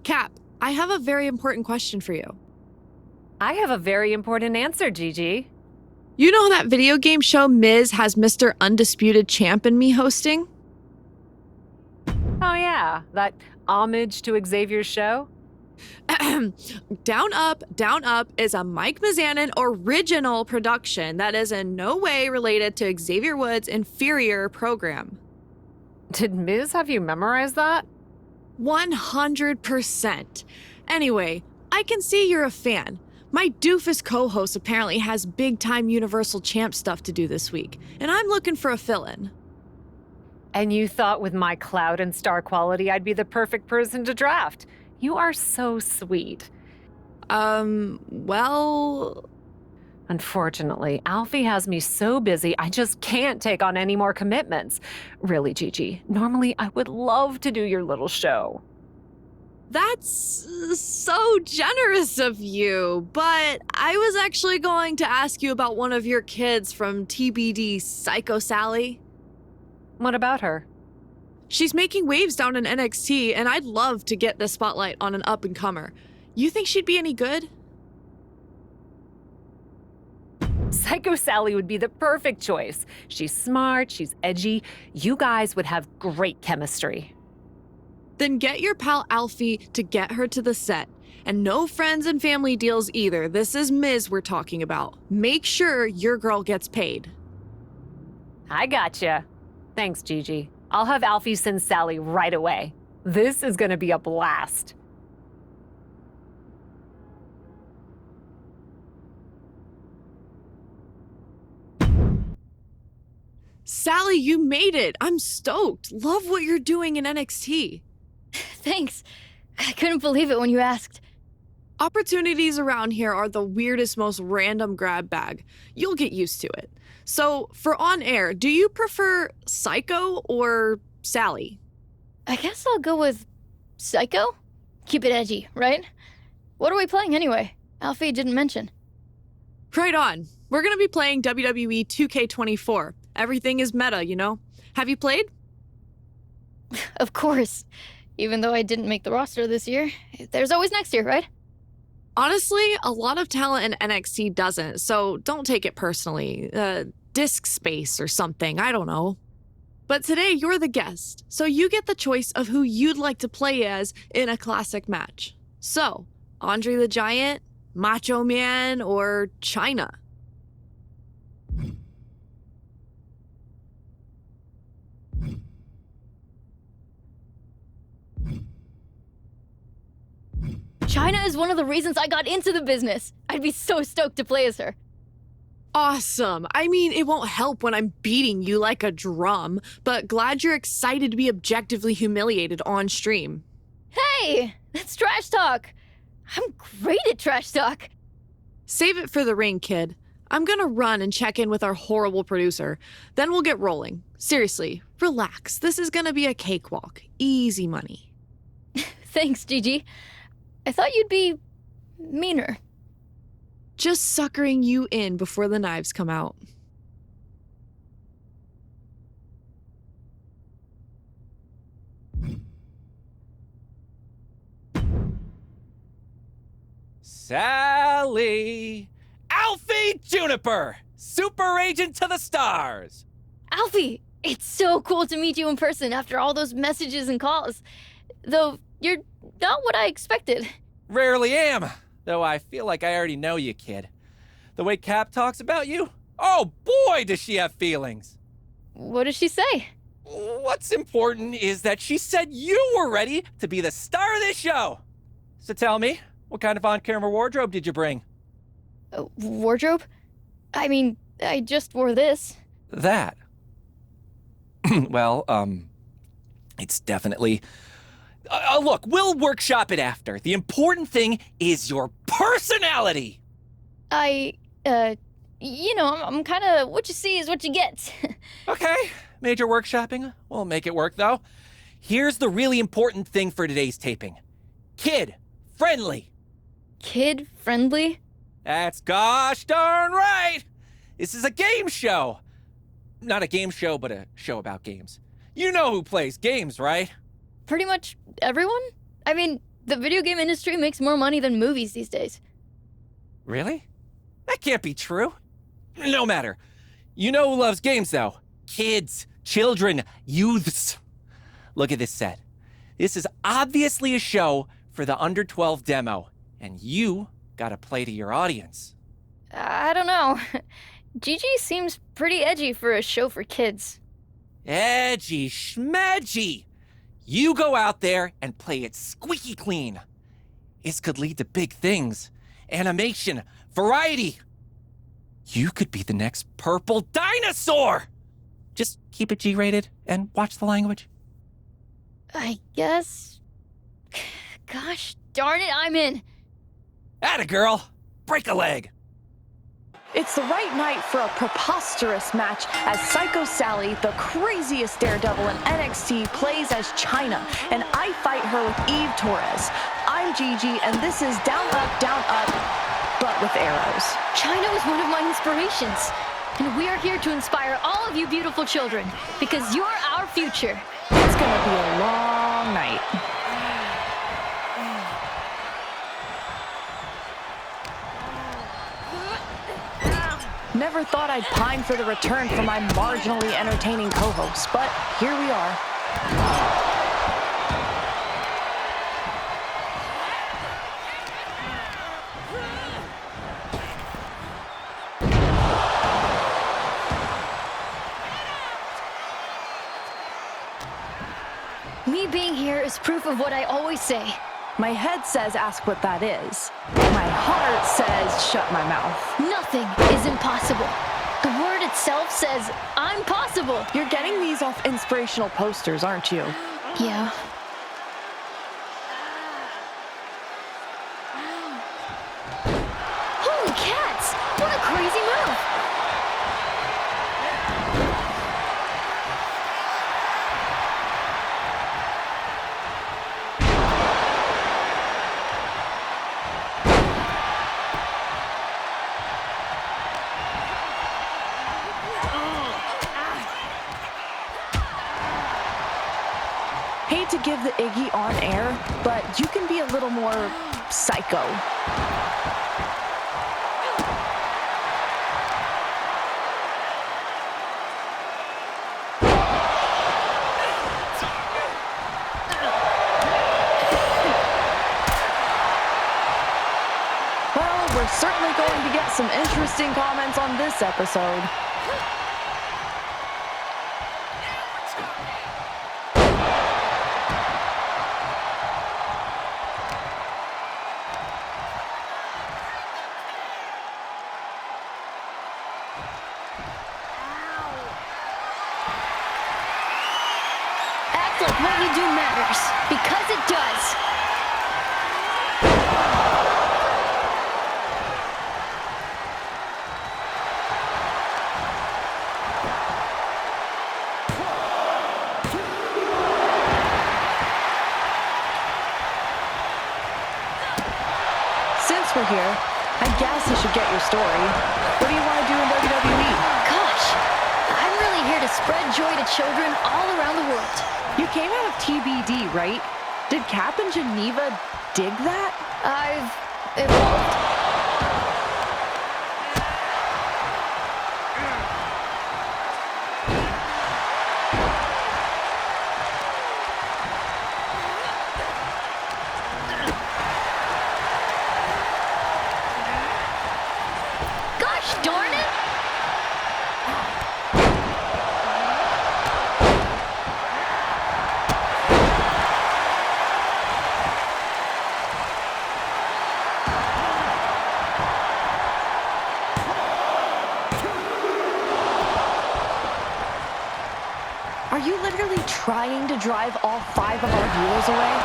Cap, I have a very important question for you. I have a very important answer, Gigi. You know that video game show Miz has Mr. Undisputed Champ and me hosting? Oh yeah, that homage to Xavier's show? Down Up is a Mike Mizanin original production that is in no way related to Xavier Woods' inferior program. Did Miz have you memorize that? 100%. Anyway, I can see you're a fan. My doofus co-host apparently has big-time Universal Champ stuff to do this week, and I'm looking for a fill-in. And you thought with my clout and star quality I'd be the perfect person to draft. You are so sweet. Well... Unfortunately, Alfie has me so busy I just can't take on any more commitments. Really, Gigi, normally I would love to do your little show. That's so generous of you, but I was actually going to ask you about one of your kids from TBD, Psycho Sally. What about her? She's making waves down in NXT, and I'd love to get the spotlight on an up-and-comer. You think she'd be any good? Psycho Sally would be the perfect choice. She's smart, she's edgy. You guys would have great chemistry. Then get your pal Alfie to get her to the set. And no friends and family deals either. This is Miz we're talking about. Make sure your girl gets paid. I gotcha. Thanks, Gigi. I'll have Alfie send Sally right away. This is gonna be a blast. Sally, you made it. I'm stoked. Love what you're doing in NXT. Thanks. I couldn't believe it when you asked. Opportunities around here are the weirdest, most random grab bag. You'll get used to it. So, for on air, do you prefer Psycho or Sally? I guess I'll go with Psycho? Keep it edgy, right? What are we playing anyway? Alfie didn't mention. Right on. We're gonna be playing WWE 2K24. Everything is meta, you know? Have you played? Of course. Even though I didn't make the roster this year, there's always next year, right? Honestly, a lot of talent in NXT doesn't, so don't take it personally. Disk space or something, I don't know. But today, you're the guest, so you get the choice of who you'd like to play as in a classic match. So, Andre the Giant, Macho Man, or Chyna? Chyna is one of the reasons I got into the business. I'd be so stoked to play as her. Awesome. I mean, it won't help when I'm beating you like a drum, but glad you're excited to be objectively humiliated on stream. Hey, that's trash talk. I'm great at trash talk. Save it for the ring, kid. I'm gonna run and check in with our horrible producer. Then we'll get rolling. Seriously, relax. This is gonna be a cakewalk. Easy money. Thanks, Gigi. I thought you'd be meaner. Just suckering you in before the knives come out. Sally! Alfie Juniper! Super Agent to the stars! Alfie, it's so cool to meet you in person after all those messages and calls. Though you're not what I expected. Rarely am, though I feel like I already know you, kid. The way Cap talks about you, oh boy, does she have feelings. What does she say? What's important is that she said you were ready to be the star of this show. So tell me, what kind of on-camera wardrobe did you bring? Wardrobe? I mean, I just wore this. That. Well, it's definitely... look, we'll workshop it after. The important thing is your personality! I'm kind of what you see is what you get. Okay, major workshopping. We'll make it work, though. Here's the really important thing for today's taping. Kid-friendly. Kid-friendly? That's gosh darn right! This is a game show. Not a game show, but a show about games. You know who plays games, right? Pretty much everyone? I mean, The video game industry makes more money than movies these days. Really? That can't be true. No matter. You know who loves games, though? Kids, children, youths. Look at this set. This is obviously a show for the under 12 demo, and you gotta play to your audience. I don't know. Gigi seems pretty edgy for a show for kids. Edgy schmedgy. You go out there and play it squeaky clean. This could lead to big things. Animation, variety. You could be the next purple dinosaur. Just keep it G-rated and watch the language. I guess. Gosh darn it, I'm in. Atta girl, break a leg. It's the right night for a preposterous match as Psycho Sally, the craziest daredevil in NXT, plays as Chyna, and I fight her with Eve Torres. I'm Gigi, and this is Down, Up, but with arrows. Chyna was one of my inspirations, and we are here to inspire all of you beautiful children, because you're our future. It's gonna be a long night. Never thought I'd pine for the return from my marginally entertaining co-host, but here we are. Me being here is proof of what I always say. My head says ask what that is. My heart says shut my mouth. Nothing is impossible. The word itself says, I'm possible. You're getting these off inspirational posters, aren't you? Yeah. Holy cats! What a crazy move! Hate to give the Iggy on air, but you can be a little more psycho. Well, we're certainly going to get some interesting comments on this episode. Act like what you do matters, because it does. Since we're here, I guess I should get your story. What do you want to do in WWE? Gosh, I'm really here to spread joy to children all around the world. You came out of TBD, right? Did Cap and Geneva dig that? I've evolved. Gosh darn it! Are you literally trying to drive all 5 of our viewers away?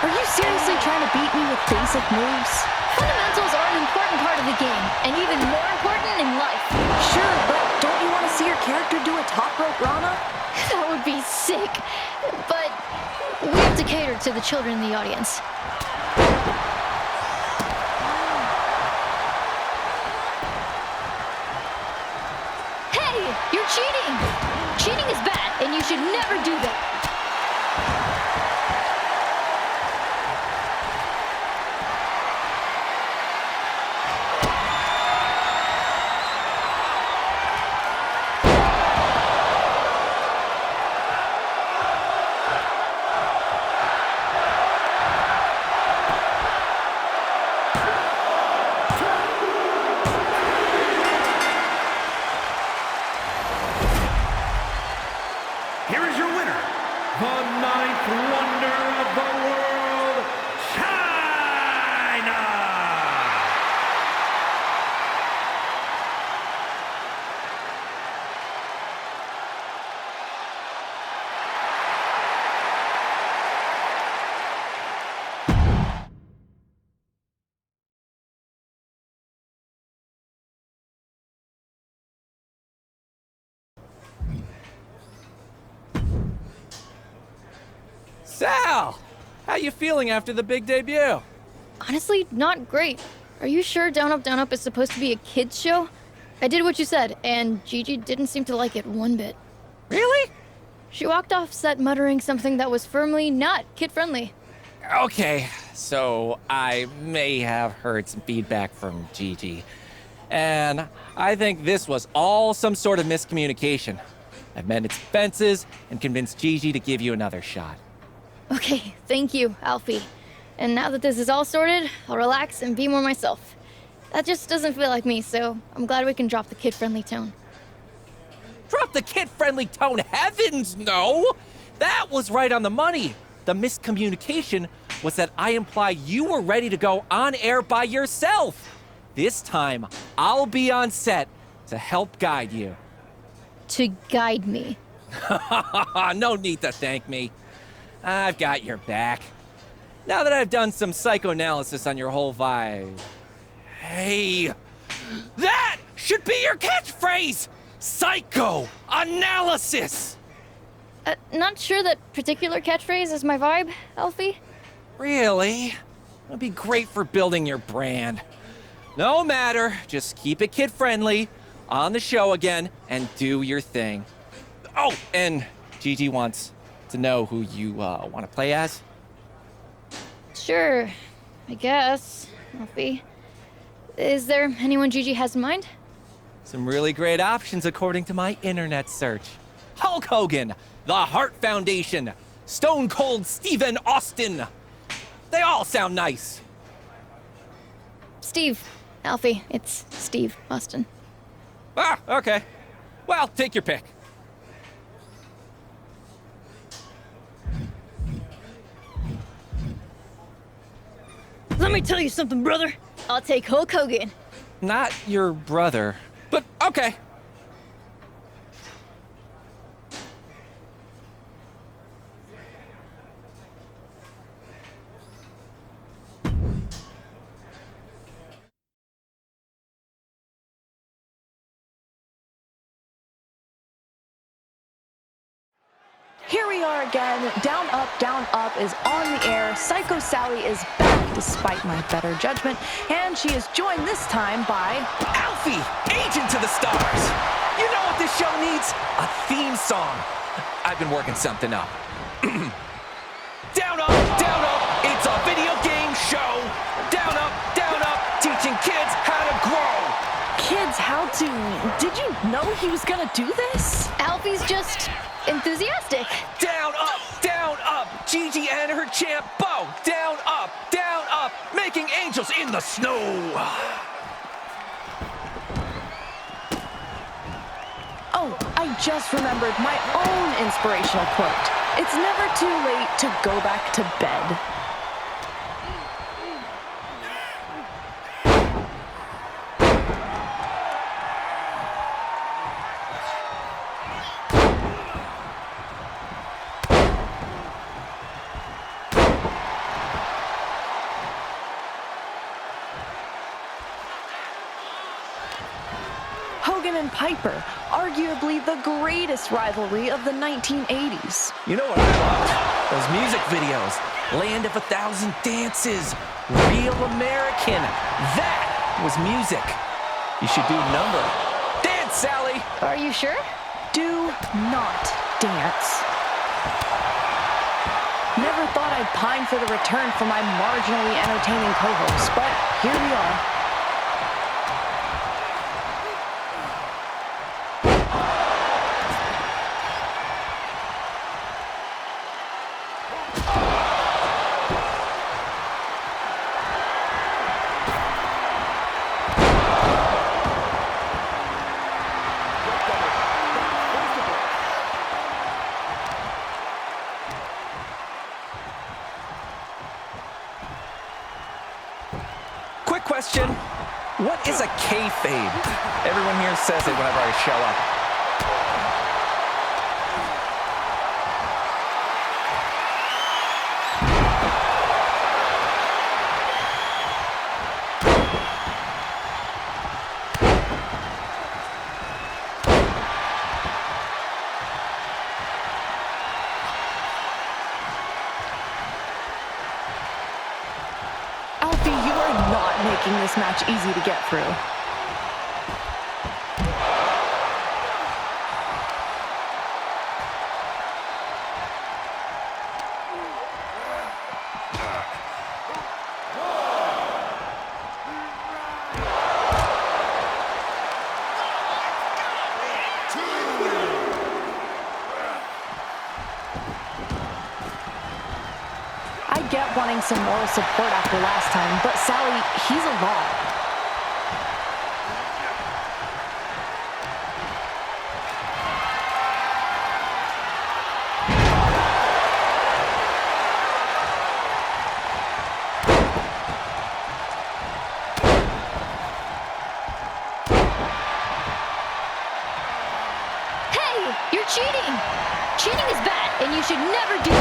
Are you seriously trying to beat me with basic moves? Fundamentals are an important part of the game, and even more important in life. Sure, but don't you want to see your character do a top rope Rana? That would be sick. But we have to cater to the children in the audience. Hey, you're cheating! Cheating is bad, and you should never do that. Here is your winner, the ninth wonder of the world, China! Sal! How you feeling after the big debut? Honestly, not great. Are you sure Down Up is supposed to be a kids show? I did what you said, and Gigi didn't seem to like it one bit. Really? She walked off set muttering something that was firmly not kid-friendly. Okay, so I may have heard some feedback from Gigi. And I think this was all some sort of miscommunication. I've mended some fences and convinced Gigi to give you another shot. Okay, thank you, Alfie. And now that this is all sorted, I'll relax and be more myself. That just doesn't feel like me, so I'm glad we can drop the kid-friendly tone. Drop the kid-friendly tone, heavens no! That was right on the money. The miscommunication was that I implied you were ready to go on air by yourself. This time, I'll be on set to help guide you. To guide me. No need to thank me. I've got your back. Now that I've done some psychoanalysis on your whole vibe. Hey, that should be your catchphrase! Psychoanalysis! Not sure that particular catchphrase is my vibe, Alfie. Really? That'd be great for building your brand. No matter, just keep it kid-friendly, on the show again, and do your thing. Oh, and Gigi wants to know who you want to play as? Sure, I guess, Alfie. Is there anyone Gigi has in mind? Some really great options according to my internet search. Hulk Hogan, The Hart Foundation, Stone Cold Steven Austin. They all sound nice. Steve, Alfie, it's Steve Austin. Ah, okay. Well, take your pick. Let me tell you something, brother. I'll take Hulk Hogan. Not your brother, but okay. Here we are again. Down, Up is on the air. Psycho Sally is back despite my better judgment, and she is joined this time by Alfie, Agent to the Stars. You know what this show needs? A theme song. I've been working something up. Down, up, it's a video game show. Down, up, teaching kids how to grow. Kids How To. Did you know he was gonna do this? Alfie's just enthusiastic. Down, up, Gigi and her champ Bo. Down, up, making angels in the snow. Oh, I just remembered my own inspirational quote. It's never too late to go back to bed. Hogan and Piper, arguably the greatest rivalry of the 1980s. You know what I love? The Those music videos, Land of a Thousand Dances, Real American. That was music. You should do number. Dance, Sally! Are you sure? Do not dance. Never thought I'd pine for the return from my marginally entertaining co-host, but here we are. Quick question. What is a kayfabe? Everyone here says it whenever I show up. Alfie, you are not making this match easy to get through. I get wanting some moral support after last time, but Sally, he's a lot. Hey, you're cheating! Cheating is bad, and you should never do it.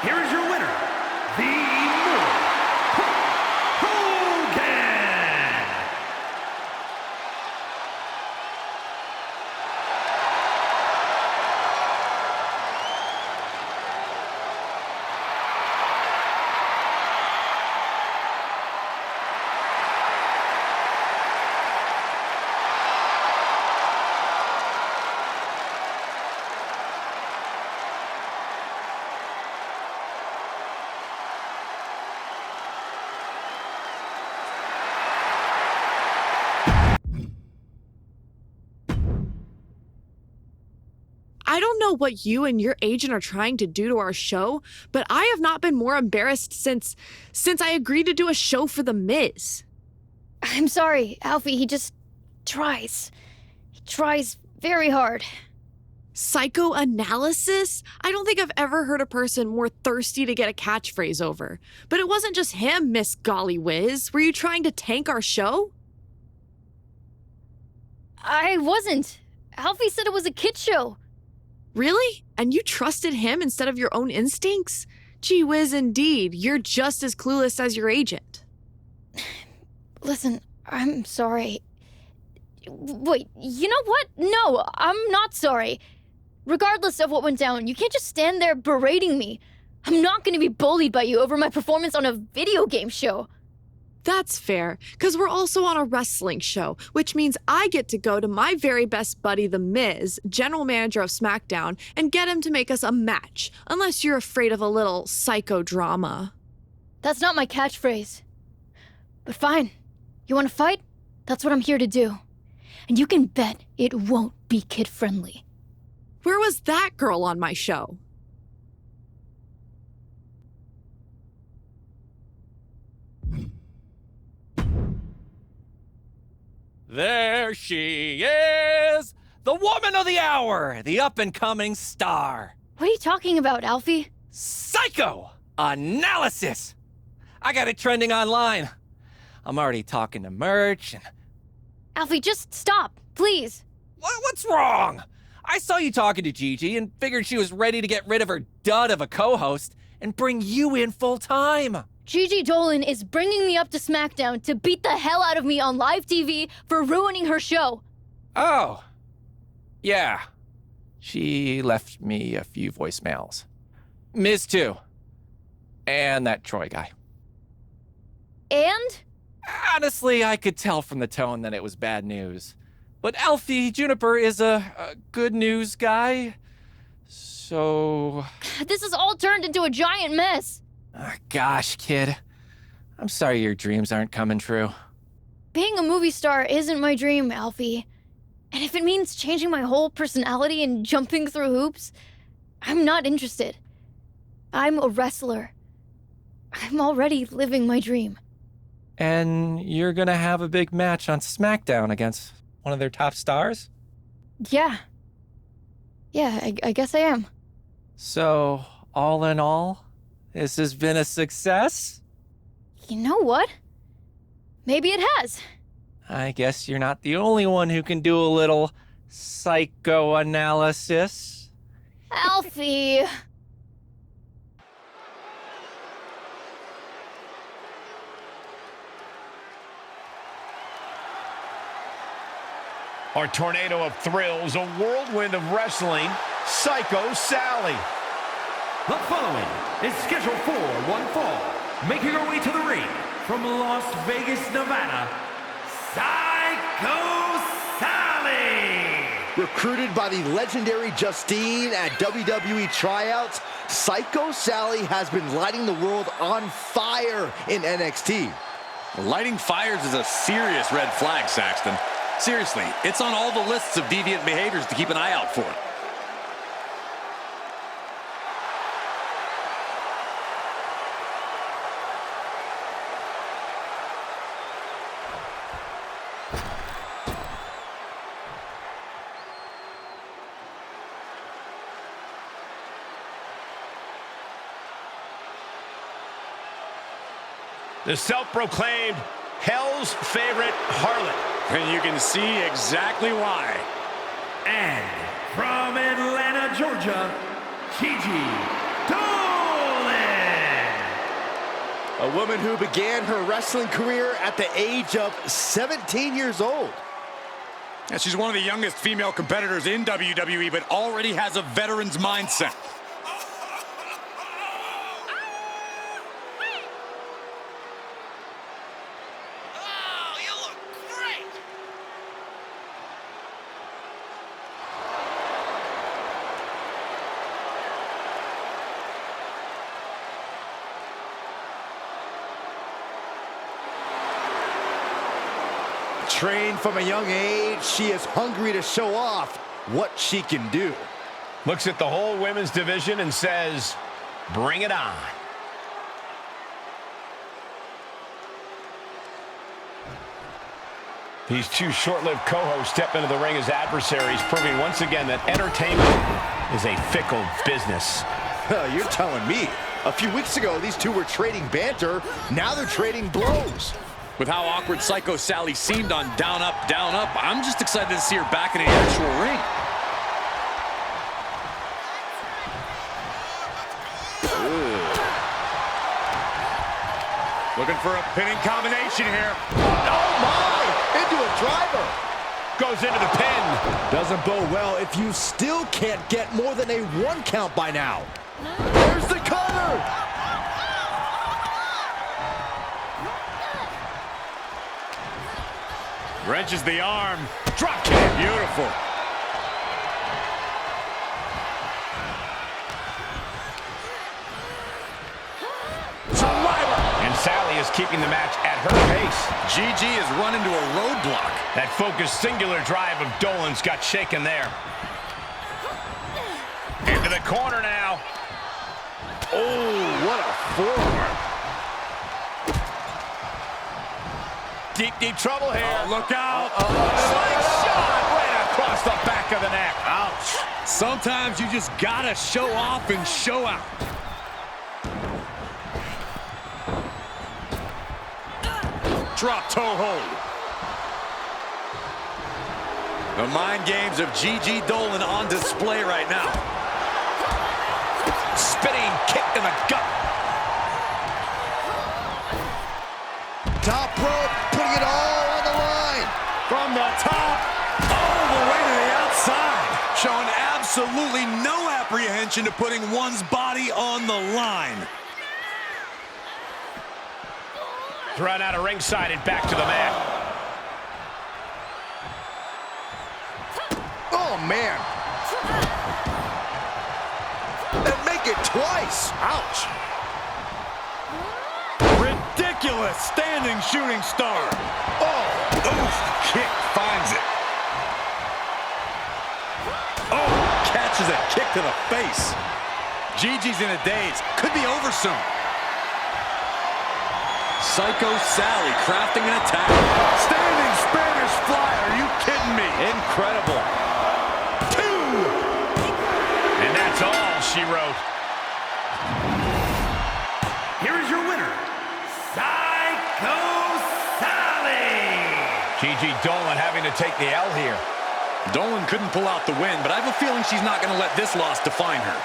Here is your winner, the Immortal Hulk Hogan! I don't know what you and your agent are trying to do to our show, but I have not been more embarrassed since I agreed to do a show for The Miz. I'm sorry, Alfie, he just tries. He tries very hard. Psychoanalysis? I don't think I've ever heard a person more thirsty to get a catchphrase over. But it wasn't just him, Miss Golly Whiz. Were you trying to tank our show? I wasn't. Alfie said it was a kid show. Really? And you trusted him instead of your own instincts? Gee whiz, indeed. You're just as clueless as your agent. Listen, I'm sorry. Wait, you know what? No, I'm not sorry. Regardless of what went down, you can't just stand there berating me. I'm not going to be bullied by you over my performance on a video game show. That's fair, because we're also on a wrestling show, which means I get to go to my very best buddy, The Miz, general manager of SmackDown, and get him to make us a match, unless you're afraid of a little psychodrama. That's not my catchphrase. But fine. You want to fight? That's what I'm here to do. And you can bet it won't be kid-friendly. Where was that girl on my show? There she is! The woman of the hour! The up-and-coming star! What are you talking about, Alfie? Psychoanalysis! I got it trending online. I'm already talking to merch and... Alfie, just stop, please. What's wrong? I saw you talking to Gigi and figured she was ready to get rid of her dud of a co-host and bring you in full time. Gigi Dolan is bringing me up to SmackDown to beat the hell out of me on live TV for ruining her show. Oh. Yeah. She left me a few voicemails. Miz too. And that Troy guy. And? Honestly, I could tell from the tone that it was bad news. But Alfie Juniper is a good news guy. So... This has all turned into a giant mess. Gosh, kid. I'm sorry your dreams aren't coming true. Being a movie star isn't my dream, Alfie. And if it means changing my whole personality and jumping through hoops, I'm not interested. I'm a wrestler. I'm already living my dream. And you're gonna have a big match on SmackDown against one of their top stars? Yeah. Yeah, I guess I am. So, all in all, this has been a success? You know what? Maybe it has. I guess you're not the only one who can do a little psychoanalysis. Alfie. Our tornado of thrills, a whirlwind of wrestling, Psycho Sally. The following is scheduled for one fall. Making her way to the ring from Las Vegas, Nevada, Psycho Sally. Recruited by the legendary Justine at WWE tryouts, Psycho Sally has been lighting the world on fire in NXT. Lighting fires is a serious red flag, Saxton. Seriously, it's on all the lists of deviant behaviors to keep an eye out for. The self-proclaimed Hell's favorite harlot. And you can see exactly why. And from Atlanta, Georgia, Gigi Dolan. A woman who began her wrestling career at the age of 17 years old. And she's one of the youngest female competitors in WWE, but already has a veteran's mindset. Trained from a young age, she is hungry to show off what she can do. Looks at the whole women's division and says, bring it on. These two short-lived co-hosts step into the ring as adversaries, proving once again that entertainment is a fickle business. You're telling me. A few weeks ago, these two were trading banter. Now they're trading blows. With how awkward Psycho Sally seemed on Down Up, I'm just excited to see her back in the actual ring. Looking for a pinning combination here. Oh my! Into a driver. Goes into the pin. Doesn't bode well if you still can't get more than a 1 count by now. There's the cover. Wrenches the arm. Drop kick. Beautiful. Survivor. And Sally is keeping the match at her pace. GG has run into a roadblock. That focused singular drive of Dolan's got shaken there. Into the corner now. Oh, what a forearm. Deep trouble here. Oh, look out. Slingshot right across the back of the neck. Ouch. Sometimes you just gotta show off and show out. Drop toe hold. The mind games of Gigi Dolan on display right now. Spinning kick in the gut. top rope, putting it all on the line. From the top, all the way to the outside. Showing absolutely no apprehension to putting one's body on the line. Thrown out of ringside and back to the mat. Oh, man. And make it twice. Ouch. Ridiculous standing shooting star. Oh, oof, kick finds it. Oh, catches a kick to the face. Gigi's in a daze. Could be over soon. Psycho Sally crafting an attack. Standing Spanish fly. Are you kidding me? Incredible. 2. And that's all she wrote. Here is your winner, Psycho Sally. Gigi Dolan having to take the L here. Dolan couldn't pull out the win, but I have a feeling she's not going to let this loss define her.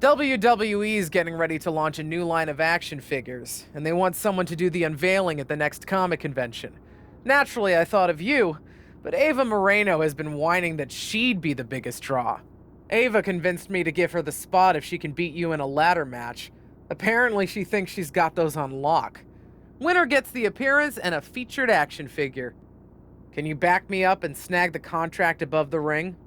WWE is getting ready to launch a new line of action figures, and they want someone to do the unveiling at the next comic convention. Naturally, I thought of you, but Ava Moreno has been whining that she'd be the biggest draw. Ava convinced me to give her the spot if she can beat you in a ladder match. Apparently, she thinks she's got those on lock. Winner gets the appearance and a featured action figure. Can you back me up and snag the contract above the ring?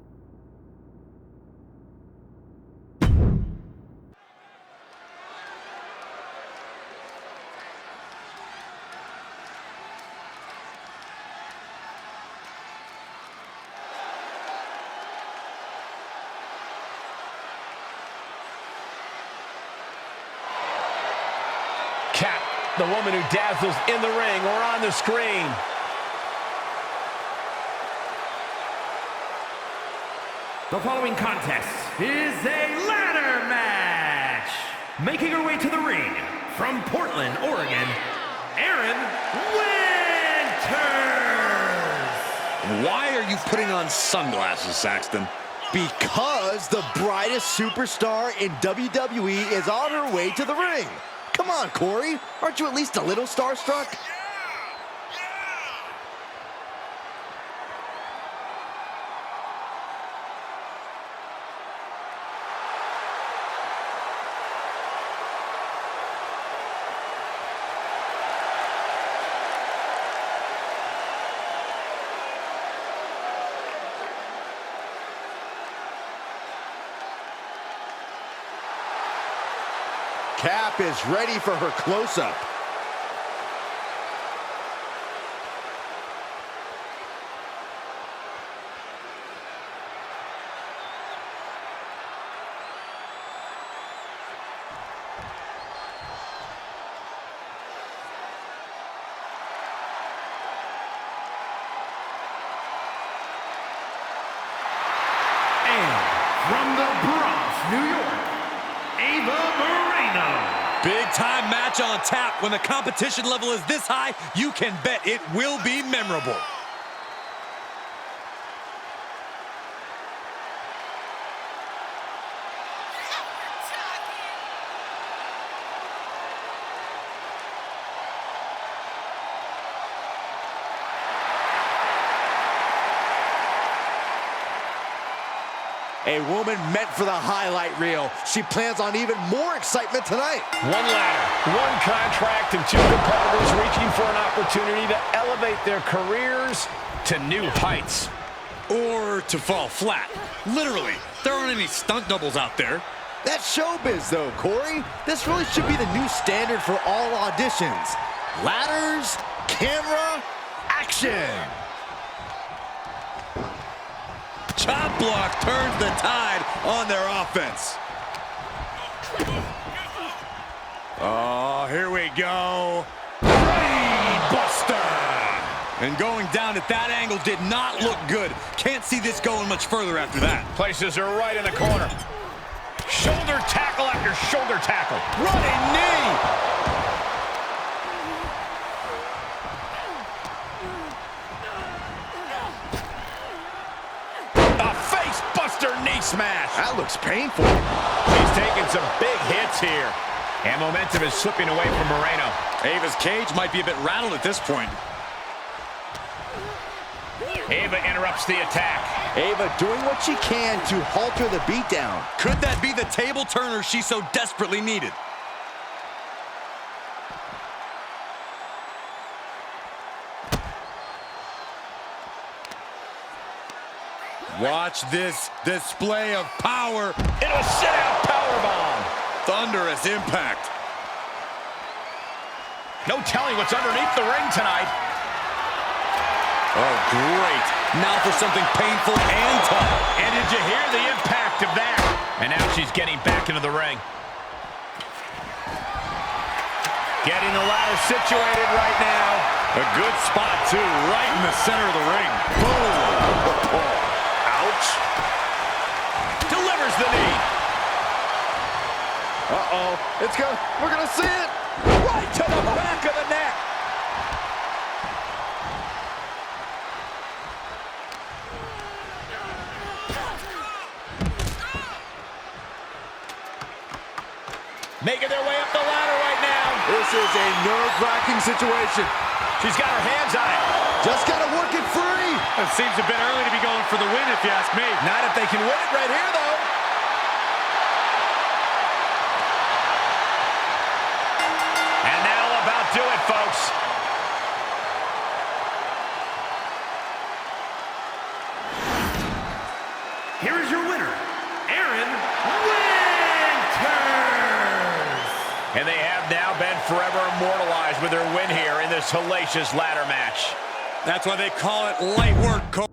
Kat, the woman who dazzles in the ring or on the screen. The following contest is a ladder match. Making her way to the ring from Portland, Oregon, Aaron Winters. Why are you putting on sunglasses, Saxton? Because the brightest superstar in WWE is on her way to the ring. Come on, Corey. Aren't you at least a little starstruck? Cap is ready for her close-up. From the Bronx, New York, Ava Moreno. Big time match on tap. When the competition level is this high, you can bet it will be memorable. A woman meant for the highlight reel. She plans on even more excitement tonight. One ladder, one contract, and two competitors reaching for an opportunity to elevate their careers to new heights. Or to fall flat. Literally, there aren't any stunt doubles out there. That's showbiz, though, Corey. This really should be the new standard for all auditions. Ladders, camera, action. Chop block turns the tide on their offense. Oh, here we go. Brain Buster. And going down at that angle did not look good. Can't see this going much further after that. Places her right in the corner. Shoulder tackle after shoulder tackle. Running knee. Knee smash. That looks painful. She's taking some big hits here. And momentum is slipping away from Moreno. Ava's cage might be a bit rattled at this point. Ava interrupts the attack. Ava doing what she can to halter the beatdown. Could that be the table turner she so desperately needed? Watch this display of power. Into a sit-out powerbomb. Thunderous impact. No telling what's underneath the ring tonight. Oh, great. Now for something painful and tough. And did you hear the impact of that? And now she's getting back into the ring. Getting the ladder situated right now. A good spot, too, right in the center of the ring. Boom. Ouch. Delivers the knee. Uh-oh. We're gonna see it. Right to the back of the neck. Making their way up the ladder right now. This is a nerve-wracking situation. She's got her hands on it. Just gotta work it free. It seems a bit early to be going for the win, if you ask me. Not if they can win it right here, though. And that'll about do it, folks. Here is your winner, Aaron Winters. And they have now been forever immortalized with their win here in this hellacious ladder match. That's why they call it light work, Cole.